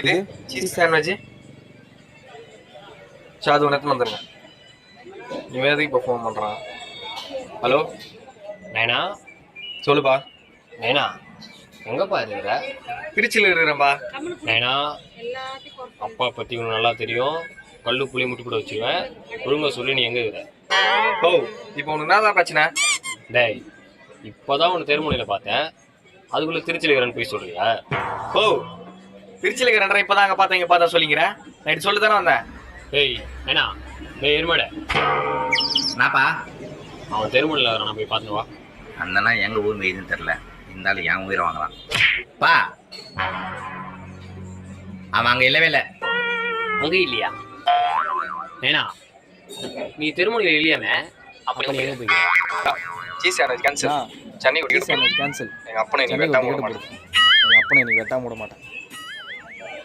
இது cheese sandwich. சரி அது ஒன்று வந்துருங்க. இவன் எதுக்கு இப்போ ஃபோன் பண்ணுறான்? ஹலோ நைனா, சொல்லுப்பா. நைனா எங்கப்பா இருக்கிற? திருச்சியில் இருக்கிறேன்ப்பா. நைனா, அப்பா பற்றி உனக்கு நல்லா தெரியும். கல்லு புளி முட்டு கூட வச்சுருவேன். ஒழுங்கா சொல்லி நீ எங்கே இருக்கிற? ஓ இப்போ உனக்கு என்னதான் பிரச்சனை? டேய், இப்போதான் உன்னை தெருமுனையில் பார்த்தேன். அதுக்குள்ளே திருச்சியில் இருக்கிறேன்னு போய் சொல்கிறியா? ஓ திருச்சியில் இருக்கிறேன் இப்போ தான் அங்கே பார்த்தேன் இங்கே பார்த்தா சொல்லிக்கிறேன். நைட்டு சொல்லி தானே வந்தேன். டேய் நைனா, டேய் எருமாடே, என்னப்பா அவன் தெருமுனையில் இருக்கிறான், நான் போய் பார்த்துட்டு வா. அந்தனா எங்க ஊர் மெய்துன்னு தெரில, இருந்தாலும் என் உயிரை வாங்கலாம் பா. அவன் அங்கே இல்லவே இல்லை. அங்கே இல்லையா? நைனா, நீ தெருமுனையில் இல்லையாமே, அப்போ நீ எங்கே போய்க்கிறேன்? Cheese sandwich cancel. Chennai cheese sandwich cancel. எங்கள் அப்பனை நீ சென்னை வெட்டாம டிக்கெட் விட போடு. எங்கள் அப்பனை நீ வெட்டாம விட மாட்டேன்.